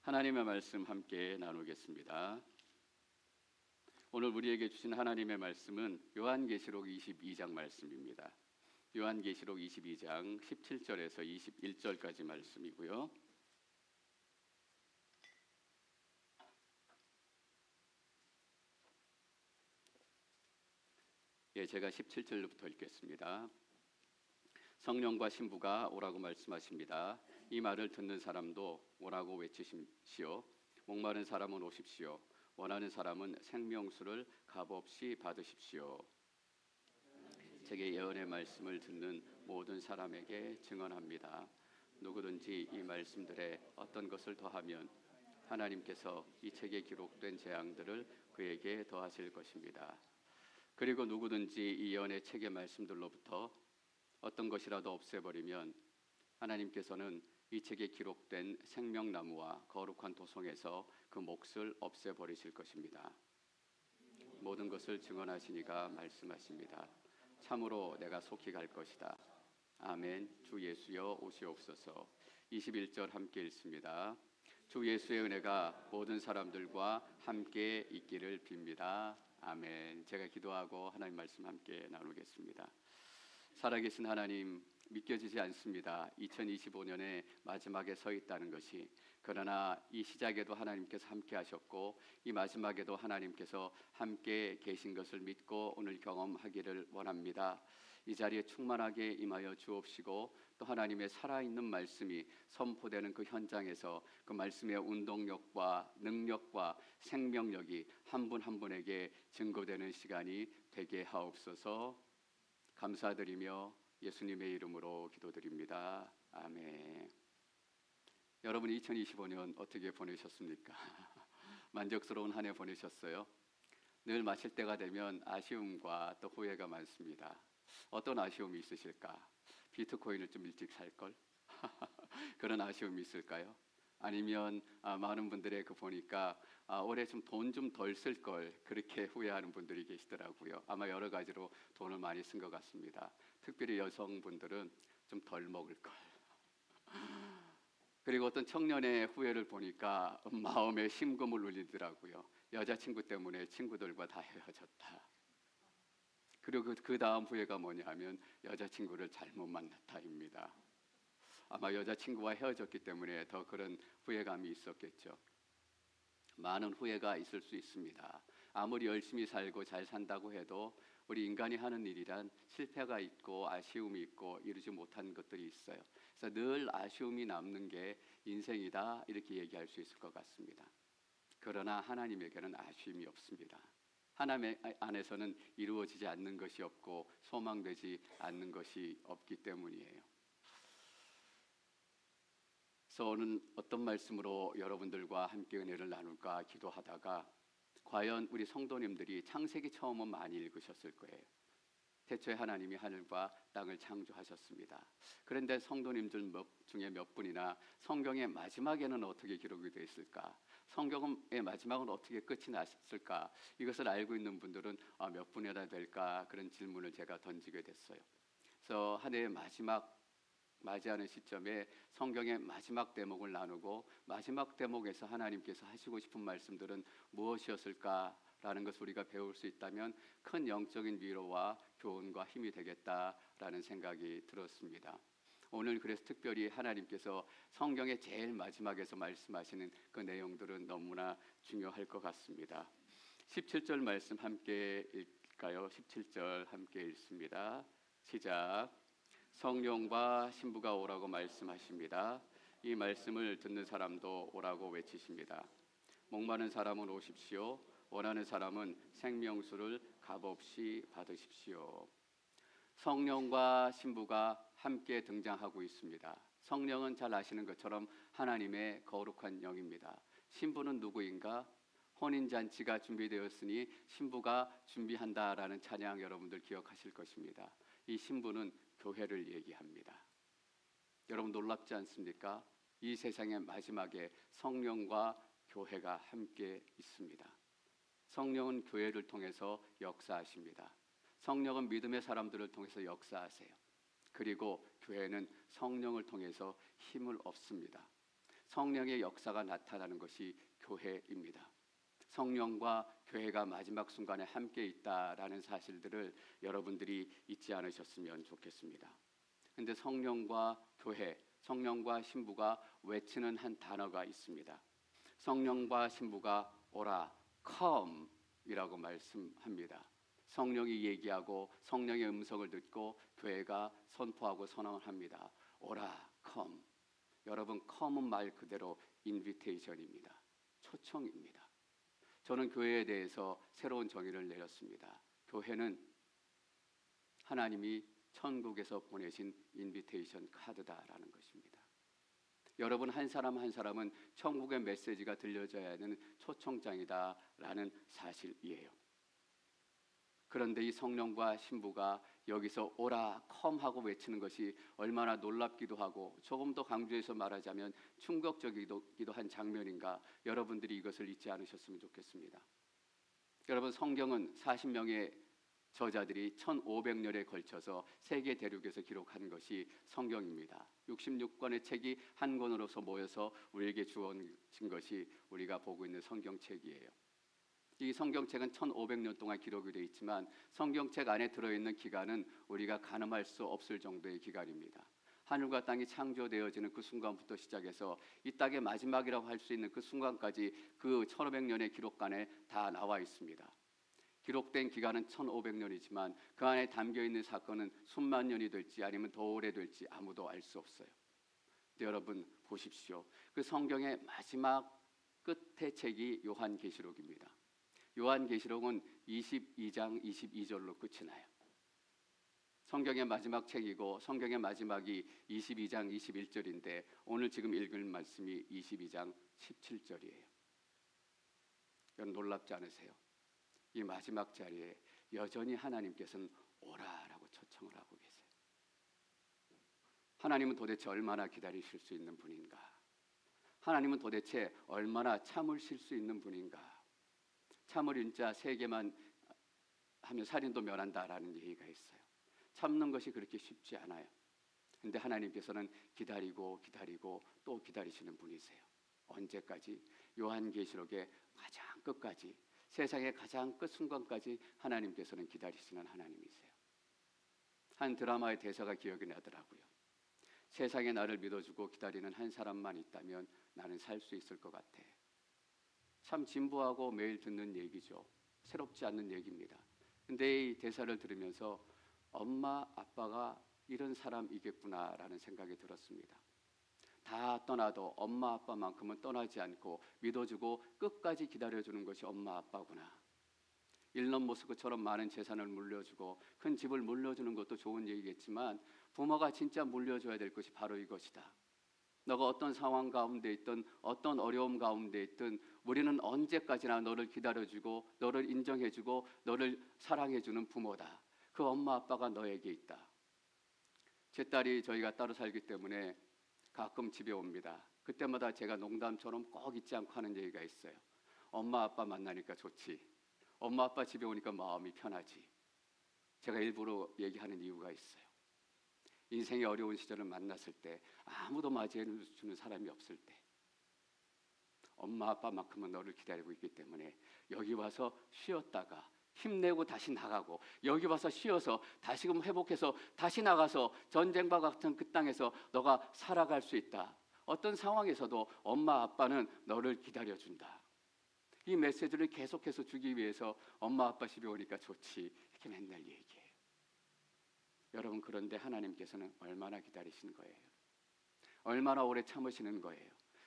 하나님의 말씀 함께 나누겠습니다. 오늘 우리에게 주신 하나님의 말씀은 요한계시록 22장 말씀입니다. 요한계시록 22장 17절에서 21절까지 말씀이고요. 제가 17절부터 읽겠습니다. 성령과 신부가 오라고 말씀하십니다. 이 말을 듣는 사람도 오라고 외치십시오. 목마른 사람은 오십시오. 원하는 사람은 생명수를 값없이 받으십시오. 제게 예언의 말씀을 듣는 모든 사람에게 증언합니다. 누구든지 이 말씀들에 어떤 것을 더하면 하나님께서 이 책에 기록된 재앙들을 그에게 더하실 것입니다. 그리고 누구든지 이 예언의 책의 말씀들로부터 어떤 것이라도 없애버리면 하나님께서는 이 책에 기록된 생명나무와 거룩한 도성에서 그 몫을 없애버리실 것입니다. 모든 것을 증언하시니가 말씀하십니다. 참으로 내가 속히 갈 것이다. 아멘. 주 예수여 오시옵소서. 21절 함께 읽습니다. 주 예수의 은혜가 모든 사람들과 함께 있기를 빕니다. 아멘. 제가 기도하고 하나님 말씀 함께 나누겠습니다. 살아계신 하나님, 믿겨지지 않습니다. 2025년의 마지막에 서 있다는 것이. 그러나 이 시작에도 하나님께서 함께 하셨고 이 마지막에도 하나님께서 함께 계신 것을 믿고 오늘 경험하기를 원합니다. 이 자리에 충만하게 임하여 주옵시고 또 하나님의 살아있는 말씀이 선포되는 그 현장에서 그 말씀의 운동력과 능력과 생명력이 한 분 한 분에게 증거되는 시간이 되게 하옵소서. 감사드리며 예수님의 이름으로 기도드립니다. 아멘. 여러분 2025년 어떻게 보내셨습니까? 만족스러운 한 해 보내셨어요? 늘 마칠 때가 되면 아쉬움과 또 후회가 많습니다. 어떤 아쉬움이 있으실까? 비트코인을 좀 일찍 살걸? 그런 아쉬움이 있을까요? 아니면 많은 분들의 보니까 올해 좀 돈 좀 덜 쓸 걸 그렇게 후회하는 분들이 계시더라고요. 아마 여러 가지로 돈을 많이 쓴 것 같습니다. 특별히 여성분들은 좀 덜 먹을 걸. 그리고 어떤 청년의 후회를 보니까 마음에 심금을 울리더라고요. 여자친구 때문에 친구들과 다 헤어졌다. 그리고 그 다음 후회가 뭐냐면 여자친구를 잘못 만났다입니다. 아마 여자친구와 헤어졌기 때문에 더 그런 후회감이 있었겠죠. 많은 후회가 있을 수 있습니다. 아무리 열심히 살고 잘 산다고 해도 우리 인간이 하는 일이란 실패가 있고 아쉬움이 있고 이루지 못한 것들이 있어요. 그래서 늘 아쉬움이 남는 게 인생이다 이렇게 얘기할 수 있을 것 같습니다. 그러나 하나님에게는 아쉬움이 없습니다. 하나님 안에서는 이루어지지 않는 것이 없고 소망되지 않는 것이 없기 때문이에요. 그래서 오늘 어떤 말씀으로 여러분들과 함께 은혜를 나눌까 기도하다가 과연 우리 성도님들이 창세기 처음은 많이 읽으셨을 거예요. 태초에 하나님이 하늘과 땅을 창조하셨습니다. 그런데 성도님들 중에 몇 분이나 성경의 마지막에는 어떻게 기록이 되어 있을까? 성경의 마지막은 어떻게 끝이 났을까? 이것을 알고 있는 분들은 몇 분이나 될까? 그런 질문을 제가 던지게 됐어요. 그래서 한 해의 마지막 맞이하는 시점에 성경의 마지막 대목을 나누고 마지막 대목에서 하나님께서 하시고 싶은 말씀들은 무엇이었을까라는 것을 우리가 배울 수 있다면 큰 영적인 위로와 교훈과 힘이 되겠다라는 생각이 들었습니다. 오늘 그래서 특별히 하나님께서 성경의 제일 마지막에서 말씀하시는 그 내용들은 너무나 중요할 것 같습니다. 17절 말씀 함께 읽을까요? 17절 함께 읽습니다. 시작. 성령과 신부가 오라고 말씀하십니다. 이 말씀을 듣는 사람도 오라고 외치십니다. 목마른 사람은 오십시오. 원하는 사람은 생명수를 값없이 받으십시오. 성령과 신부가 함께 등장하고 있습니다. 성령은 잘 아시는 것처럼 하나님의 거룩한 영입니다. 신부는 누구인가? 혼인잔치가 준비되었으니 신부가 준비한다라는 찬양 여러분들 기억하실 것입니다. 이 신부는 교회를 얘기합니다. 여러분 놀랍지 않습니까? 이 세상의 마지막에 성령과 교회가 함께 있습니다. 성령은 교회를 통해서 역사하십니다. 성령은 믿음의 사람들을 통해서 역사하세요. 그리고 교회는 성령을 통해서 힘을 얻습니다. 성령의 역사가 나타나는 것이 교회입니다. 성령과 교회가 마지막 순간에 함께 있다라는 사실들을 여러분들이 잊지 않으셨으면 좋겠습니다. 근데 성령과 교회, 성령과 신부가 외치는 한 단어가 있습니다. 성령과 신부가 오라, come 이라고 말씀합니다. 성령이 얘기하고 성령의 음성을 듣고 교회가 선포하고 선언합니다. 오라, come. 여러분, come은 말 그대로 invitation입니다. 초청입니다. 저는 교회에 대해서 새로운 정의를 내렸습니다. 교회는 하나님이 천국에서 보내신 인비테이션 카드다라는 것입니다. 여러분 한 사람 한 사람은 천국의 메시지가 들려져야 하는 초청장이다라는 사실이에요. 그런데 이 성령과 신부가 여기서 오라 컴 하고 외치는 것이 얼마나 놀랍기도 하고 조금 더 강조해서 말하자면 충격적이기도 한 장면인가, 여러분들이 이것을 잊지 않으셨으면 좋겠습니다. 여러분, 성경은 40명의 저자들이 1500년에 걸쳐서 세계 대륙에서 기록한 것이 성경입니다. 66권의 책이 한 권으로서 모여서 우리에게 주어진 것이 우리가 보고 있는 성경책이에요. 이 성경책은 1500년 동안 기록이 되어 있지만 성경책 안에 들어있는 기간은 우리가 가늠할 수 없을 정도의 기간입니다. 하늘과 땅이 창조되어지는 그 순간부터 시작해서 이 땅의 마지막이라고 할 수 있는 그 순간까지 그 1500년의 기록관에 다 나와 있습니다. 기록된 기간은 1500년이지만 그 안에 담겨있는 사건은 수만 년이 될지 아니면 더 오래될지 아무도 알 수 없어요. 근데 여러분 보십시오. 그 성경의 마지막 끝의 책이 요한계시록입니다. 요한계시록은 22장 22절로 끝이 나요. 성경의 마지막 책이고 성경의 마지막이 22장 21절인데 오늘 지금 읽을 말씀이 22장 17절이에요. 여러분 놀랍지 않으세요? 이 마지막 자리에 여전히 하나님께서는 오라라고 초청을 하고 계세요. 하나님은 도대체 얼마나 기다리실 수 있는 분인가? 하나님은 도대체 얼마나 참으실 수 있는 분인가? 참을 인자 3개만 하면 살인도 면한다라는 얘기가 있어요. 참는 것이 그렇게 쉽지 않아요. 근데 하나님께서는 기다리고 기다리고 또 기다리시는 분이세요. 언제까지? 요한계시록의 가장 끝까지, 세상의 가장 끝 순간까지 하나님께서는 기다리시는 하나님이세요. 한 드라마의 대사가 기억이 나더라고요. 세상에 나를 믿어주고 기다리는 한 사람만 있다면 나는 살 수 있을 것 같아. 참 진부하고 매일 듣는 얘기죠. 새롭지 않는 얘기입니다. 근데 이 대사를 들으면서 엄마 아빠가 이런 사람이겠구나라는 생각이 들었습니다. 다 떠나도 엄마 아빠만큼은 떠나지 않고 믿어주고 끝까지 기다려주는 것이 엄마 아빠구나. 일론 머스크처럼 많은 재산을 물려주고 큰 집을 물려주는 것도 좋은 얘기겠지만 부모가 진짜 물려줘야 될 것이 바로 이것이다. 너가 어떤 상황 가운데 있든 어떤 어려움 가운데 있든 우리는 언제까지나 너를 기다려주고 너를 인정해주고 너를 사랑해주는 부모다. 그 엄마 아빠가 너에게 있다. 제 딸이 저희가 따로 살기 때문에 가끔 집에 옵니다. 그때마다 제가 농담처럼 꼭 잊지 않고 하는 얘기가 있어요. 엄마 아빠 만나니까 좋지. 엄마 아빠 집에 오니까 마음이 편하지. 제가 일부러 얘기하는 이유가 있어요. 인생의 어려운 시절을 만났을 때 아무도 맞이해주는 사람이 없을 때 엄마 아빠만큼은 너를 기다리고 있기 때문에 여기 와서 쉬었다가 힘내고 다시 나가고 여기 와서 쉬어서 다시금 회복해서 다시 나가서 전쟁과 같은 그 땅에서 너가 살아갈 수 있다. 어떤 상황에서도 엄마 아빠는 너를 기다려준다. 이 메시지를 계속해서 주기 위해서 엄마 아빠 집에 오니까 좋지 이렇게 맨날 얘기해요. 여러분, 그런데 하나님께서는 얼마나 기다리시는 거예요? 얼마나 오래 참으시는 거예요?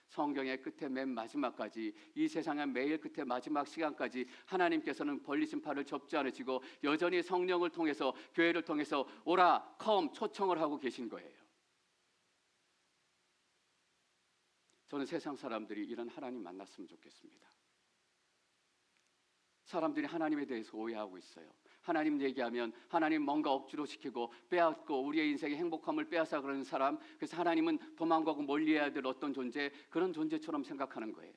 성경의 끝에 맨 마지막까지, 이 세상의 매일 끝에 마지막 시간까지 하나님께서는 벌리신 팔을 접지 않으시고 여전히 성령을 통해서 교회를 통해서 오라 컴 초청을 하고 계신 거예요. 저는 세상 사람들이 이런 하나님 만났으면 좋겠습니다. 사람들이 하나님에 대해서 오해하고 있어요. 하나님 얘기하면 하나님 뭔가 억지로 시키고 빼앗고 우리의 인생의 행복함을 빼앗아 그러는 사람, 그래서 하나님은 도망가고 멀리해야 될 어떤 존재, 그런 존재처럼 생각하는 거예요.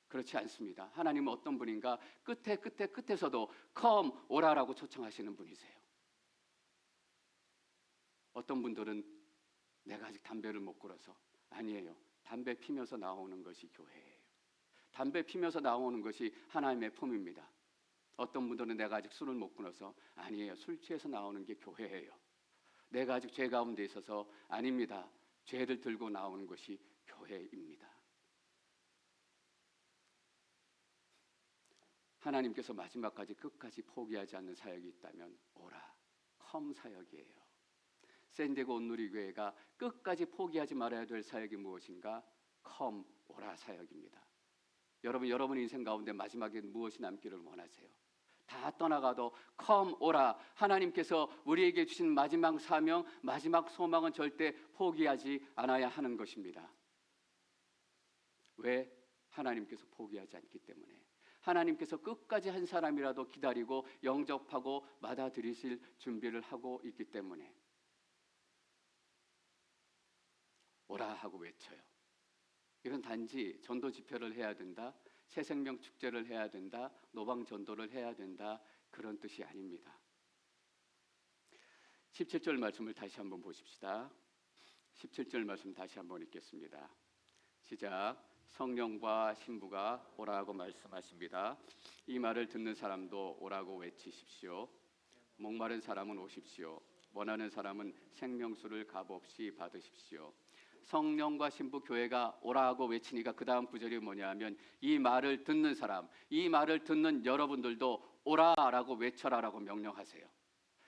그렇지 않습니다. 하나님은 어떤 분인가? 끝에서도 come 오라라고 초청하시는 분이세요. 어떤 분들은 내가 아직 담배를 못 끊어서 아니에요. 담배 피면서 나오는 것이 교회예요. 담배 피면서 나오는 것이 하나님의 품입니다. 어떤 분들은 내가 아직 술을 못 끊어서 아니에요. 술 취해서 나오는 게 교회예요. 내가 아직 죄 가운데 있어서 아닙니다. 죄를 들고 나오는 것이 교회입니다. 하나님께서 마지막까지 끝까지 포기하지 않는 사역이 있다면 오라, 컴 사역이에요. 샌디에고 온누리교회가 끝까지 포기하지 말아야 될 사역이 무엇인가? 컴, 오라 사역입니다. 여러분 인생 가운데 마지막에 무엇이 남기를 원하세요? 다 떠나가도 컴, 오라. 하나님께서 우리에게 주신 마지막 사명, 마지막 소망은 절대 포기하지 않아야 하는 것입니다. 왜? 하나님께서 포기하지 않기 때문에. 하나님께서 끝까지 한 사람이라도 기다리고 영접하고 받아들이실 준비를 하고 있기 때문에 오라 하고 외쳐요. 이건 단지 전도 집회를 해야 된다, 새생명 축제를 해야 된다, 노방 전도를 해야 된다, 그런 뜻이 아닙니다. 17절 말씀을 다시 한번 보십시다. 17절 말씀 다시 한번 읽겠습니다. 시작. 성령과 신부가 오라고 말씀하십니다. 이 말을 듣는 사람도 오라고 외치십시오. 목마른 사람은 오십시오. 원하는 사람은 생명수를 값없이 받으십시오. 성령과 신부 교회가 오라고 외치니까 그 다음 구절이 뭐냐면 이 말을 듣는 사람, 이 말을 듣는 여러분들도 오라라고 외쳐라라고 명령하세요.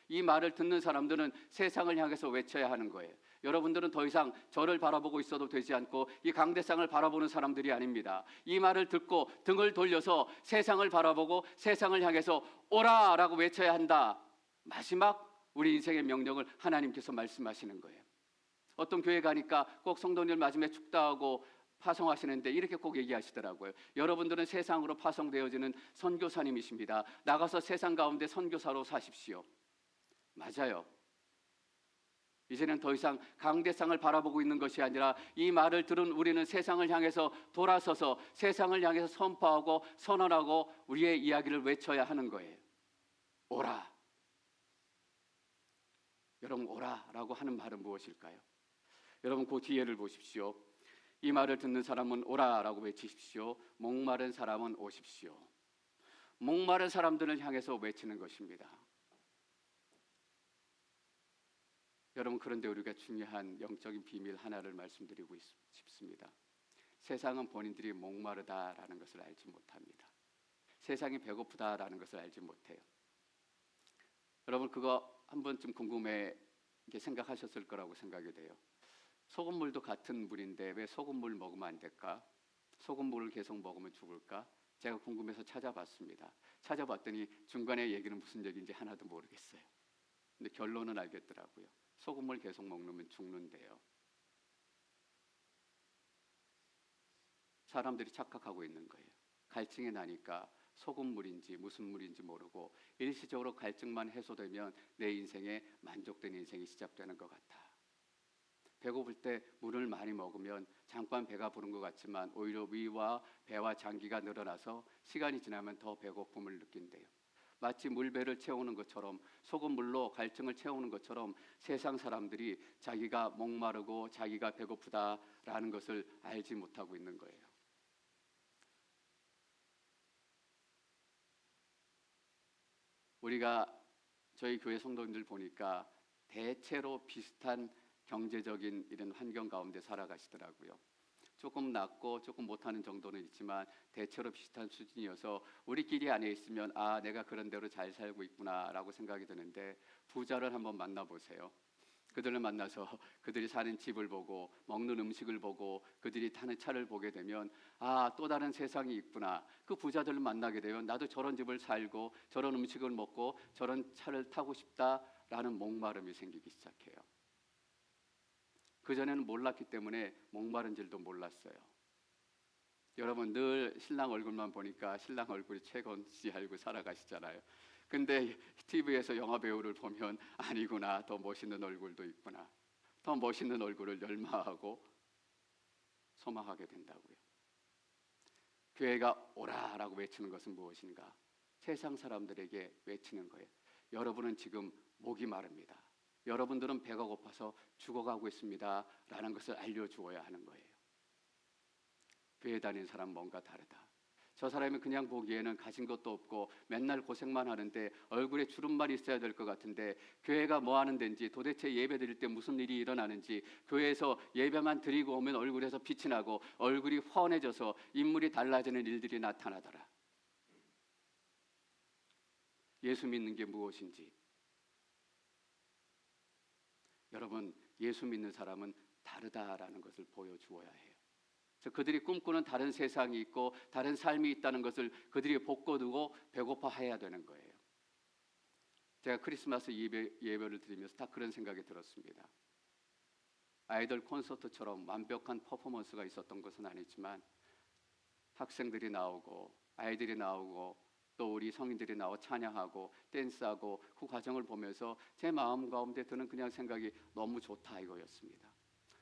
이 말을 듣는 사람들은 세상을 향해서 외쳐야 하는 거예요. 여러분들은 더 이상 저를 바라보고 있어도 되지 않고 이 강대상을 바라보는 사람들이 아닙니다. 이 말을 듣고 등을 돌려서 세상을 바라보고 세상을 향해서 오라라고 외쳐야 한다. 마지막 우리 인생의 명령을 하나님께서 말씀하시는 거예요. 어떤 교회 가니까 꼭 성도님들 마지막에 축도하고 파송하시는데 이렇게 꼭 얘기하시더라고요. 여러분들은 세상으로 파송되어지는 선교사님이십니다. 나가서 세상 가운데 선교사로 사십시오. 맞아요. 이제는 더 이상 강대상을 바라보고 있는 것이 아니라 이 말을 들은 우리는 세상을 향해서 돌아서서 세상을 향해서 선포하고 선언하고 우리의 이야기를 외쳐야 하는 거예요. 오라. 여러분, 오라라고 하는 말은 무엇일까요? 여러분, 그 뒤에를 보십시오. 이 말을 듣는 사람은 오라라고 외치십시오. 목마른 사람은 오십시오. 목마른 사람들을 향해서 외치는 것입니다. 여러분, 그런데 우리가 중요한 영적인 비밀 하나를 말씀드리고 싶습니다. 세상은 본인들이 목마르다라는 것을 알지 못합니다. 세상이 배고프다라는 것을 알지 못해요. 여러분, 그거 한 번쯤 궁금해 생각하셨을 거라고 생각이 돼요. 소금물도 같은 물인데 왜 소금물 먹으면 안 될까? 소금물을 계속 먹으면 죽을까? 제가 궁금해서 찾아봤습니다. 찾아봤더니 중간에 얘기는 무슨 얘기인지 하나도 모르겠어요. 근데 결론은 알겠더라고요. 소금물 계속 먹으면 죽는데요. 사람들이 착각하고 있는 거예요. 갈증이 나니까 소금물인지 무슨 물인지 모르고 일시적으로 갈증만 해소되면 내 인생에 만족된 인생이 시작되는 것 같아. 배고플 때 물을 많이 먹으면 잠깐 배가 부른 것 같지만 오히려 위와 배와 장기가 늘어나서 시간이 지나면 더 배고픔을 느낀대요. 마치 물배를 채우는 것처럼 소금물로 갈증을 채우는 것처럼 세상 사람들이 자기가 목마르고 자기가 배고프다라는 것을 알지 못하고 있는 거예요. 우리가 저희 교회 성도님들 보니까 대체로 비슷한 경제적인 이런 환경 가운데 살아가시더라고요. 조금 낫고 조금 못하는 정도는 있지만 대체로 비슷한 수준이어서 우리끼리 안에 있으면 아, 내가 그런 대로 잘 살고 있구나라고 생각이 드는데 부자를 한번 만나보세요. 그들을 만나서 그들이 사는 집을 보고 먹는 음식을 보고 그들이 타는 차를 보게 되면 아, 또 다른 세상이 있구나. 그 부자들을 만나게 되면 나도 저런 집을 살고 저런 음식을 먹고 저런 차를 타고 싶다라는 목마름이 생기기 시작해요. 그전에는 몰랐기 때문에 목마른 줄도 몰랐어요. 여러분 늘 신랑 얼굴만 보니까 신랑 얼굴이 최고인지 알고 살아가시잖아요. 근데 TV에서 영화 배우를 보면 아니구나, 더 멋있는 얼굴도 있구나. 더 멋있는 얼굴을 열망하고 소망하게 된다고요. 교회가 오라라고 외치는 것은 무엇인가? 세상 사람들에게 외치는 거예요. 여러분은 지금 목이 마릅니다. 여러분들은 배가 고파서 죽어가고 있습니다 라는 것을 알려주어야 하는 거예요. 교회 다니는 사람 뭔가 다르다. 저 사람이 그냥 보기에는 가진 것도 없고 맨날 고생만 하는데 얼굴에 주름만 있어야 될 것 같은데 교회가 뭐 하는 데인지, 도대체 예배 드릴 때 무슨 일이 일어나는지, 교회에서 예배만 드리고 오면 얼굴에서 빛이 나고 얼굴이 훤해져서 인물이 달라지는 일들이 나타나더라. 예수 믿는 게 무엇인지, 여러분, 예수 믿는 사람은 다르다라는 것을 보여주어야 해요. 그들이 꿈꾸는 다른 세상이 있고 다른 삶이 있다는 것을 그들이 복돋우고 배고파해야 되는 거예요. 제가 크리스마스 예배를 드리면서 딱 그런 생각이 들었습니다. 아이돌 콘서트처럼 완벽한 퍼포먼스가 있었던 것은 아니지만 학생들이 나오고 아이들이 나오고 또 우리 성인들이 나와 찬양하고 댄스하고 그 과정을 보면서 제 마음 가운데 드는 그냥 생각이 너무 좋다 이거였습니다.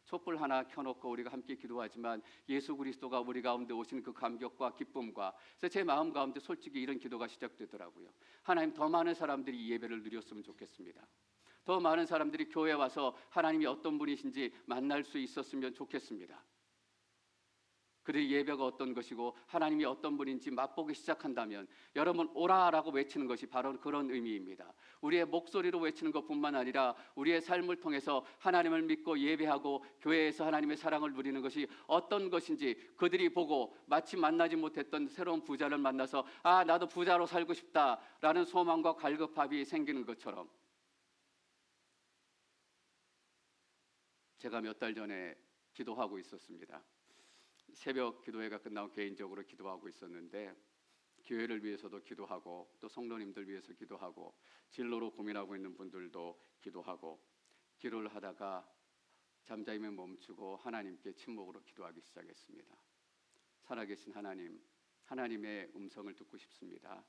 촛불 하나 켜놓고 우리가 함께 기도하지만 예수 그리스도가 우리 가운데 오시는 그 감격과 기쁨과, 그래서 제 마음 가운데 솔직히 이런 기도가 시작되더라고요. 하나님, 더 많은 사람들이 이 예배를 누렸으면 좋겠습니다. 더 많은 사람들이 교회에 와서 하나님이 어떤 분이신지 만날 수 있었으면 좋겠습니다. 그들이 예배가 어떤 것이고 하나님이 어떤 분인지 맛보기 시작한다면 여러분, 오라라고 외치는 것이 바로 그런 의미입니다. 우리의 목소리로 외치는 것뿐만 아니라 우리의 삶을 통해서 하나님을 믿고 예배하고 교회에서 하나님의 사랑을 누리는 것이 어떤 것인지 그들이 보고 마치 만나지 못했던 새로운 부자를 만나서 아, 나도 부자로 살고 싶다라는 소망과 갈급함이 생기는 것처럼, 제가 몇 달 전에 기도하고 있었습니다. 새벽 기도회가 끝나고 개인적으로 기도하고 있었는데 교회를 위해서도 기도하고 또 성도님들 위해서 기도하고 진로로 고민하고 있는 분들도 기도하고, 기도를 하다가 잠잠히 멈추고 하나님께 침묵으로 기도하기 시작했습니다. 살아계신 하나님, 하나님의 음성을 듣고 싶습니다.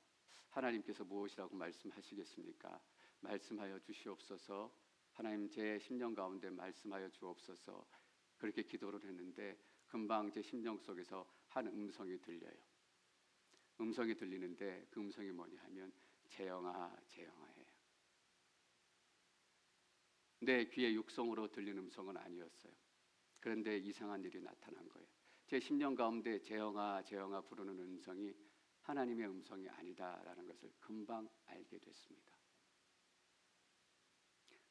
하나님께서 무엇이라고 말씀하시겠습니까? 말씀하여 주시옵소서. 하나님, 제 심령 가운데 말씀하여 주옵소서. 그렇게 기도를 했는데 금방 제 심령 속에서 한 음성이 들려요. 음성이 들리는데 그 음성이 뭐냐 하면 재영아, 재영아예요. 내 귀에 육성으로 들리는 음성은 아니었어요. 그런데 이상한 일이 나타난 거예요. 제 심령 가운데 재영아, 재영아 부르는 음성이 하나님의 음성이 아니다라는 것을 금방 알게 됐습니다.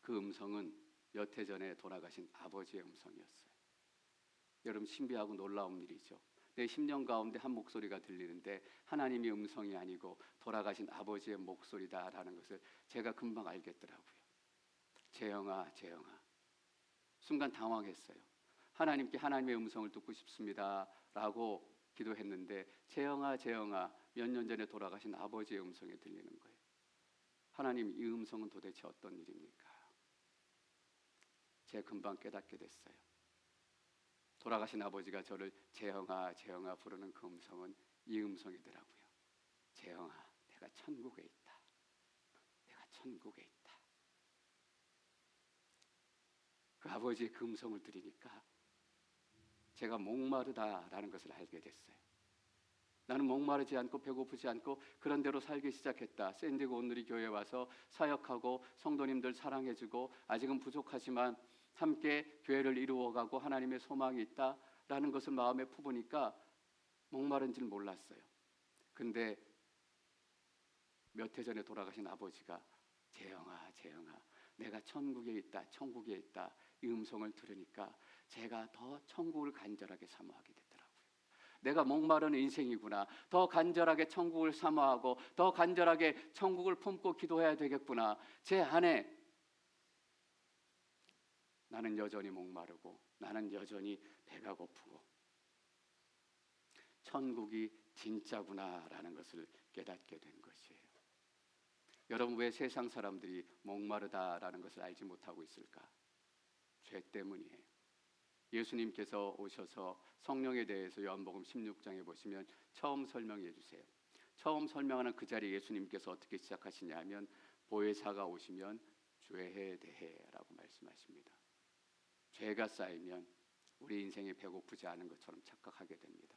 그 음성은 몇 해 전에 돌아가신 아버지의 음성이었어요. 여러분, 신비하고 놀라운 일이죠. 내 심령 가운데 한 목소리가 들리는데 하나님의 음성이 아니고 돌아가신 아버지의 목소리다라는 것을 제가 금방 알겠더라고요. 재영아, 재영아. 순간 당황했어요. 하나님께 하나님의 음성을 듣고 싶습니다 라고 기도했는데 재영아, 재영아, 몇 년 전에 돌아가신 아버지의 음성이 들리는 거예요. 하나님, 이 음성은 도대체 어떤 일입니까? 제가 금방 깨닫게 됐어요. 돌아가신 아버지가 저를 재영아, 재영아 부르는 그 음성은 이 음성이더라고요. 재영아, 내가 천국에 있다. 내가 천국에 있다. 그 아버지의 그 음성을 들으니까 제가 목마르다라는 것을 알게 됐어요. 나는 목마르지 않고 배고프지 않고 그런 대로 살기 시작했다. 샌디고 온누리 교회에 와서 사역하고 성도님들 사랑해주고 아직은 부족하지만 함께 교회를 이루어가고 하나님의 소망이 있다라는 것을 마음에 품으니까 목마른 줄 몰랐어요. 근데 몇 해 전에 돌아가신 아버지가 재영아, 재영아, 내가 천국에 있다, 천국에 있다 이 음성을 들으니까 제가 더 천국을 간절하게 사모하게 됐더라고요. 내가 목마른 인생이구나. 더 간절하게 천국을 사모하고 더 간절하게 천국을 품고 기도해야 되겠구나. 제 안에 나는 여전히 목마르고 나는 여전히 배가 고프고 천국이 진짜구나라는 것을 깨닫게 된 것이에요. 여러분, 왜 세상 사람들이 목마르다라는 것을 알지 못하고 있을까? 죄 때문이에요. 예수님께서 오셔서 성령에 대해서 요한복음 16장에 보시면 처음 설명해 주세요. 처음 설명하는 그 자리에 예수님께서 어떻게 시작하시냐 하면 보혜사가 오시면 죄에 대해라고 말씀하십니다. 죄가 쌓이면 우리 인생이 배고프지 않은 것처럼 착각하게 됩니다.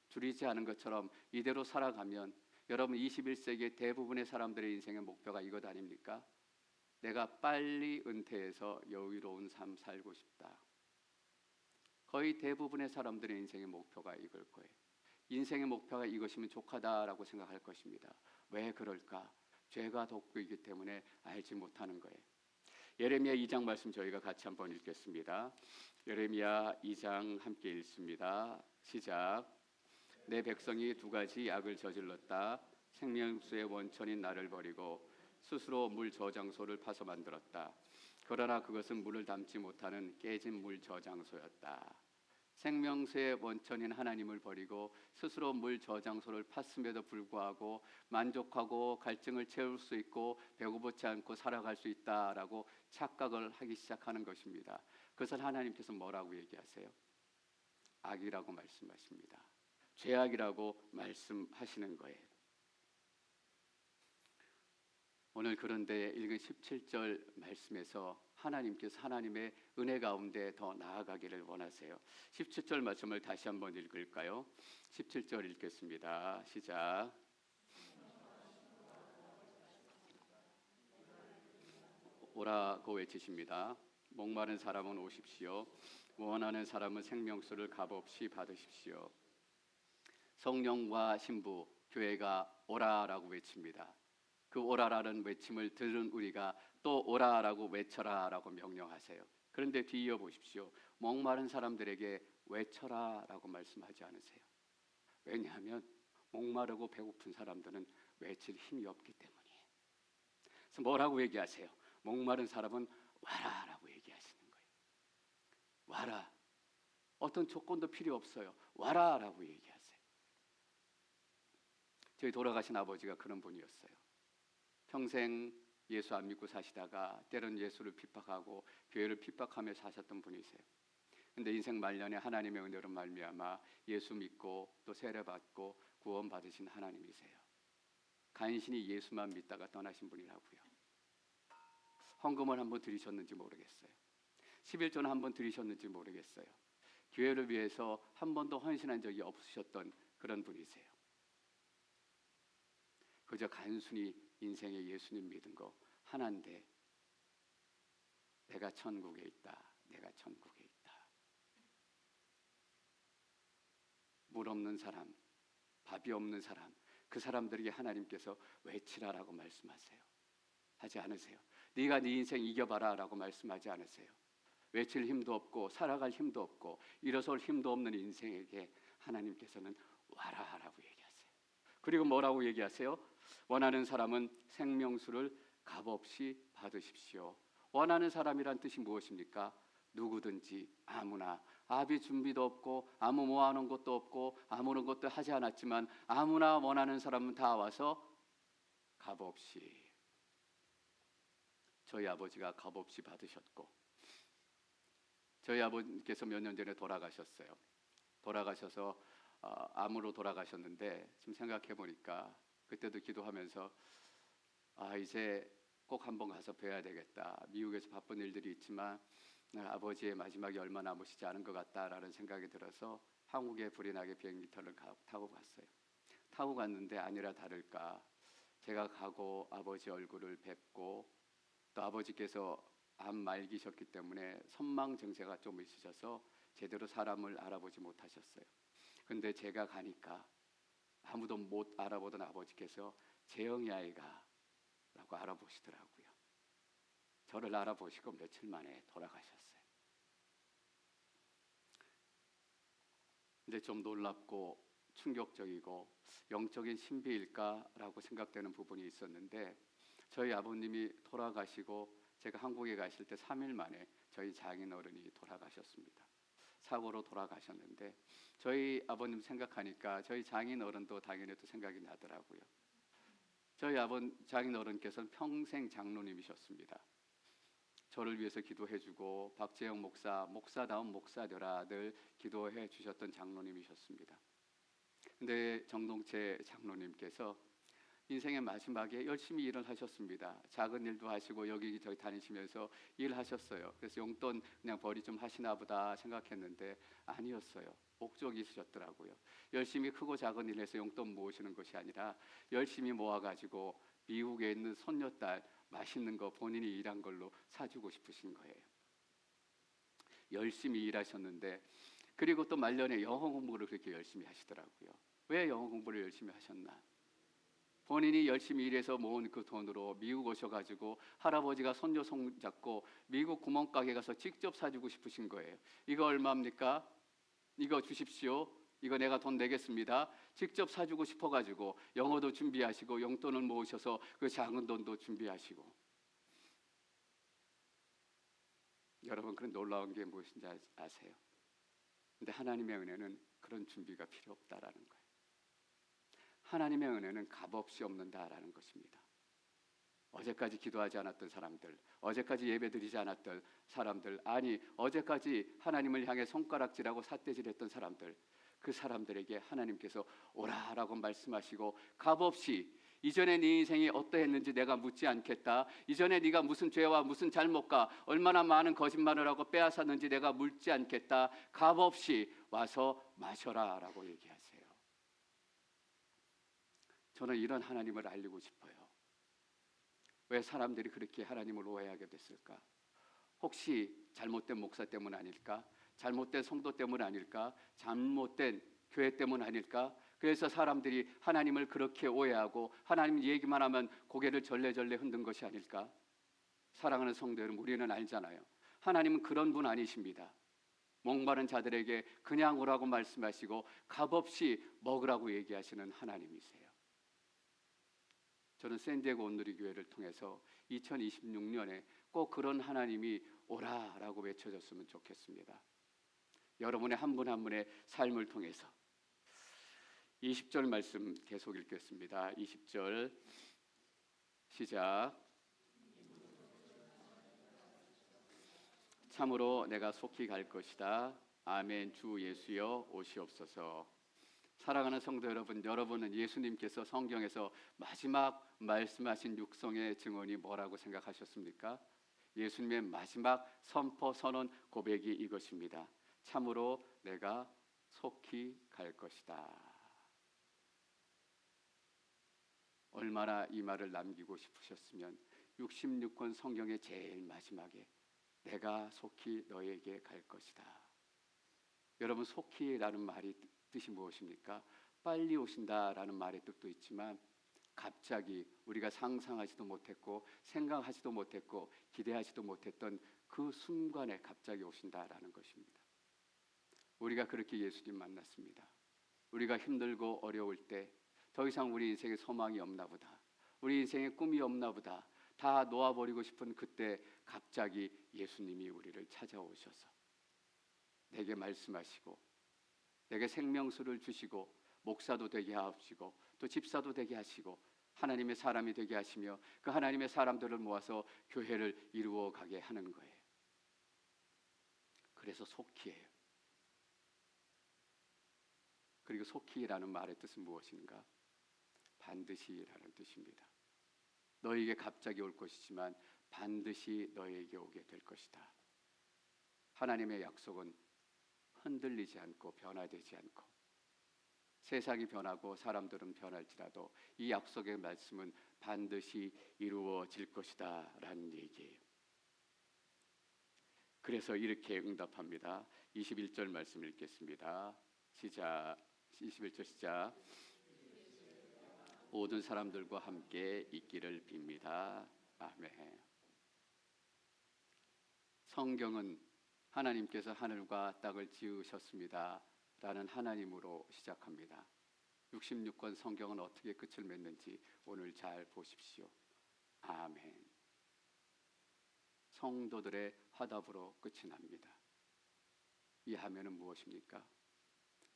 줄이지 않은 것처럼 이대로 살아가면 여러분, 21세기의 대부분의 사람들의 인생의 목표가 이것 아닙니까? 내가 빨리 은퇴해서 여유로운 삶 살고 싶다. 거의 대부분의 사람들의 인생의 목표가 이걸 거예요. 인생의 목표가 이것이면 족하다라고 생각할 것입니다. 왜 그럴까? 죄가 돋보이기 때문에 알지 못하는 거예요. 예레미야 2장 말씀 저희가 같이 한번 읽겠습니다. 예레미야 2장 함께 읽습니다. 시작. 내 백성이 두 가지 악을 저질렀다. 생명수의 원천인 나를 버리고 스스로 물 저장소를 파서 만들었다. 그러나 그것은 물을 담지 못하는 깨진 물 저장소였다. 생명수의 원천인 하나님을 버리고 스스로 물 저장소를 팠음에도 불구하고 만족하고 갈증을 채울 수 있고 배고프지 않고 살아갈 수 있다라고 착각을 하기 시작하는 것입니다. 그것을 하나님께서 뭐라고 얘기하세요? 악이라고 말씀하십니다. 죄악이라고 말씀하시는 거예요. 오늘 그런데 읽은 17절 말씀에서 하나님께서 하나님의 은혜 가운데 더 나아가기를 원하세요. 17절 말씀을 다시 한번 읽을까요? 17절 읽겠습니다. 시작. 오라고 외치십니다. 목마른 사람은 오십시오. 원하는 사람은 생명수를 값없이 받으십시오. 성령과 신부, 교회가 오라라고 외칩니다. 그 오라라는 외침을 들은 우리가 또 오라라고 외쳐라라고 명령하세요. 그런데 뒤이어 보십시오. 목마른 사람들에게 외쳐라라고 말씀하지 않으세요. 왜냐하면 목마르고 배고픈 사람들은 외칠 힘이 없기 때문이에요. 그래서 뭐라고 얘기하세요? 목마른 사람은 와라라고 얘기하시는 거예요. 와라. 어떤 조건도 필요 없어요. 와라라고 얘기하세요. 저희 돌아가신 아버지가 그런 분이었어요. 평생 예수 안 믿고 사시다가 때론 예수를 핍박하고 교회를 핍박하며 사셨던 분이세요. 근데 인생 말년에 하나님의 은혜로 말미암아 예수 믿고 또 세례받고 구원받으신 하나님이세요. 간신히 예수만 믿다가 떠나신 분이라고요. 헌금을 한번 드리셨는지 모르겠어요. 11조는 한번 드리셨는지 모르겠어요. 교회를 위해서 한 번도 헌신한 적이 없으셨던 그런 분이세요. 그저 간순히 인생에 예수님 믿은 거 하나인데 내가 천국에 있다. 내가 천국에 있다. 물 없는 사람, 밥이 없는 사람, 그 사람들에게 하나님께서 외치라라고 말씀하세요. 하지 않으세요. 네가 네 인생 이겨봐라 라고 말씀하지 않으세요. 외칠 힘도 없고 살아갈 힘도 없고 일어설 힘도 없는 인생에게 하나님께서는 와라라고 얘기하세요. 그리고 뭐라고 얘기하세요? 원하는 사람은 생명수를 값없이 받으십시오. 원하는 사람이란 뜻이 무엇입니까? 누구든지 아무나 아비 준비도 없고 아무 모아놓은 것도 없고 아무런 것도 하지 않았지만 아무나 원하는 사람은 다 와서 값없이. 저희 아버지가 값없이 받으셨고 저희 아버지께서 몇 년 전에 돌아가셨어요. 돌아가셔서 암으로 돌아가셨는데 지금 생각해 보니까 그때도 기도하면서 이제 꼭 한번 가서 뵈야 되겠다. 미국에서 바쁜 일들이 있지만 아버지의 마지막이 얼마 남으시지 않은 것 같다라는 생각이 들어서 한국에 불이 나게 비행기를 타고 갔어요. 타고 갔는데 아니라 다를까 제가 가고 아버지 얼굴을 뵙고 또 아버지께서 암 말기셨기 때문에 선망 증세가 좀 있으셔서 제대로 사람을 알아보지 못하셨어요. 근데 제가 가니까 아무도 못 알아보던 아버지께서 재영이 아이가 라고 알아보시더라고요. 저를 알아보시고 며칠 만에 돌아가셨어요. 근데 좀 놀랍고 충격적이고 영적인 신비일까라고 생각되는 부분이 있었는데 저희 아버님이 돌아가시고 제가 한국에 가실 때 3일 만에 저희 장인어른이 돌아가셨습니다. 사고로 돌아가셨는데 저희 아버님 생각하니까 저희 장인어른도 당연히 또 생각이 나더라고요. 저희 장인어른께서는 평생 장로님이셨습니다. 저를 위해서 기도해주고 박재영 목사다운 목사되라 늘 기도해 주셨던 장로님이셨습니다. 근데 정동채 장로님께서 인생의 마지막에 열심히 일을 하셨습니다. 작은 일도 하시고 여기저기 다니시면서 일하셨어요. 그래서 용돈 그냥 벌이 좀 하시나 보다 생각했는데 아니었어요. 목적이 있으셨더라고요. 열심히 크고 작은 일을 해서 용돈 모으시는 것이 아니라 열심히 모아가지고 미국에 있는 손녀딸 맛있는 거 본인이 일한 걸로 사주고 싶으신 거예요. 열심히 일하셨는데 그리고 또 말년에 영어 공부를 그렇게 열심히 하시더라고요. 왜 영어 공부를 열심히 하셨나? 본인이 열심히 일해서 모은 그 돈으로 미국 오셔가지고 할아버지가 손녀 손잡고 미국 구멍가게 가서 직접 사주고 싶으신 거예요. 이거 얼마입니까? 이거 주십시오. 이거 내가 돈 내겠습니다. 직접 사주고 싶어가지고 영어도 준비하시고 용돈을 모으셔서 그 작은 돈도 준비하시고. 여러분, 그런 놀라운 게 무엇인지 아세요? 근데 하나님의 은혜는 그런 준비가 필요 없다라는 거예요. 하나님의 은혜는 값없이 없는다라는 것입니다. 어제까지 기도하지 않았던 사람들, 어제까지 예배드리지 않았던 사람들, 아니 어제까지 하나님을 향해 손가락질하고 삿대질했던 사람들, 그 사람들에게 하나님께서 오라라고 말씀하시고 값없이 이전에 네 인생이 어떠했는지 내가 묻지 않겠다. 이전에 네가 무슨 죄와 무슨 잘못과 얼마나 많은 거짓말을 하고 빼앗았는지 내가 묻지 않겠다. 값없이 와서 마셔라라고 얘기하세요. 저는 이런 하나님을 알리고 싶어요. 왜 사람들이 그렇게 하나님을 오해하게 됐을까? 혹시 잘못된 목사 때문 아닐까? 잘못된 성도 때문 아닐까? 잘못된 교회 때문 아닐까? 그래서 사람들이 하나님을 그렇게 오해하고 하나님 얘기만 하면 고개를 절레절레 흔든 것이 아닐까? 사랑하는 성도 여러분, 우리는 알잖아요. 하나님은 그런 분 아니십니다. 목마른 자들에게 그냥 오라고 말씀하시고 값없이 먹으라고 얘기하시는 하나님이세요. 저는 샌디에고 온누리교회를 통해서 2026년에 꼭 그런 하나님이 오라라고 외쳐졌으면 좋겠습니다. 여러분의 한 분 한 분의 삶을 통해서 20절 말씀 계속 읽겠습니다. 20절 시작. 참으로 내가 속히 갈 것이다. 아멘. 주 예수여 오시옵소서. 사랑하는 성도 여러분, 여러분은 예수님께서 성경에서 마지막 말씀하신 육성의 증언이 뭐라고 생각하셨습니까? 예수님의 마지막 선포, 선언, 고백이 이것입니다. 참으로 내가 속히 갈 것이다. 얼마나 이 말을 남기고 싶으셨으면 66권 성경의 제일 마지막에 내가 속히 너에게 갈 것이다. 여러분, 속히라는 말이 뜻이 무엇입니까? 빨리 오신다라는 말의 뜻도 있지만 갑자기 우리가 상상하지도 못했고 생각하지도 못했고 기대하지도 못했던 그 순간에 갑자기 오신다라는 것입니다. 우리가 그렇게 예수님 만났습니다. 우리가 힘들고 어려울 때 더 이상 우리 인생에 소망이 없나 보다, 우리 인생에 꿈이 없나 보다, 다 놓아버리고 싶은 그때 갑자기 예수님이 우리를 찾아오셔서 내게 말씀하시고 내게 생명수를 주시고 목사도 되게 하시고 또 집사도 되게 하시고 하나님의 사람이 되게 하시며 그 하나님의 사람들을 모아서 교회를 이루어 가게 하는 거예요. 그래서 속히예요. 그리고 속히라는 말의 뜻은 무엇인가? 반드시라는 뜻입니다. 너에게 갑자기 올 것이지만 반드시 너에게 오게 될 것이다. 하나님의 약속은 흔들리지 않고 변화되지 않고 세상이 변하고 사람들은 변할지라도 이 약속의 말씀은 반드시 이루어질 것이다 라는 얘기예요. 그래서 이렇게 응답합니다. 21절 말씀 읽겠습니다. 시작. 21절 시작. 모든 사람들과 함께 있기를 빕니다. 아멘. 성경은 하나님께서 하늘과 땅을 지으셨습니다 라는 하나님으로 시작합니다. 66권 성경은 어떻게 끝을 맺는지 오늘 잘 보십시오. 아멘. 성도들의 화답으로 끝이 납니다. 이 아멘은 무엇입니까?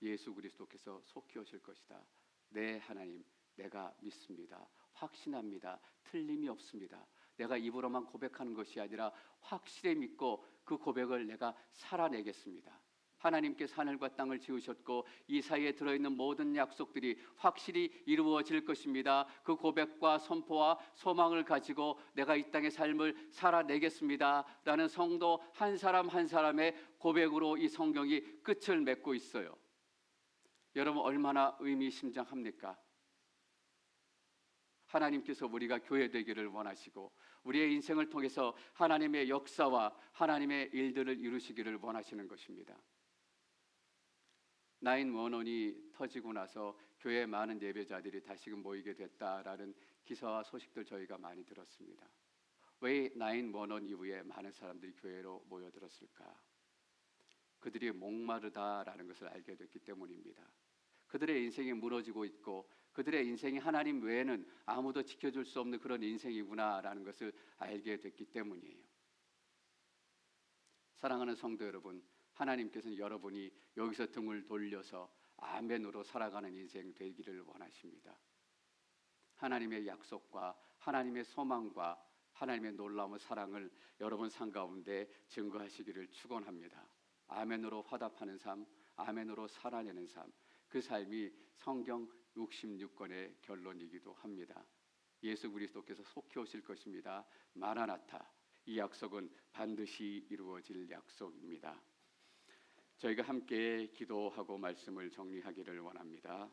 예수 그리스도께서 속히 오실 것이다. 네, 하나님, 내가 믿습니다. 확신합니다. 틀림이 없습니다. 내가 입으로만 고백하는 것이 아니라 확실히 믿고 그 고백을 내가 살아내겠습니다. 하나님께서 하늘과 땅을 지으셨고 이 사이에 들어있는 모든 약속들이 확실히 이루어질 것입니다. 그 고백과 선포와 소망을 가지고 내가 이 땅의 삶을 살아내겠습니다 라는 성도 한 사람 한 사람의 고백으로 이 성경이 끝을 맺고 있어요. 여러분, 얼마나 의미심장합니까? 하나님께서 우리가 교회 되기를 원하시고 우리의 인생을 통해서 하나님의 역사와 하나님의 일들을 이루시기를 원하시는 것입니다. 911이 터지고 나서 교회에 많은 예배자들이 다시금 모이게 됐다라는 기사와 소식들 저희가 많이 들었습니다. 왜 911 이후에 많은 사람들이 교회로 모여들었을까? 그들이 목마르다라는 것을 알게 됐기 때문입니다. 그들의 인생이 무너지고 있고 그들의 인생이 하나님 외에는 아무도 지켜줄 수 없는 그런 인생이구나라는 것을 알게 됐기 때문이에요. 사랑하는 성도 여러분, 하나님께서는 여러분이 여기서 등을 돌려서 아멘으로 살아가는 인생 되기를 원하십니다. 하나님의 약속과 하나님의 소망과 하나님의 놀라운 사랑을 여러분 삶 가운데 증거하시기를 축원합니다. 아멘으로 화답하는 삶, 아멘으로 살아내는 삶, 그 삶이 성경 66권의 결론이기도 합니다. 예수 그리스도께서 속히 오실 것입니다. 마라나타. 이 약속은 반드시 이루어질 약속입니다. 저희가 함께 기도하고 말씀을 정리하기를 원합니다.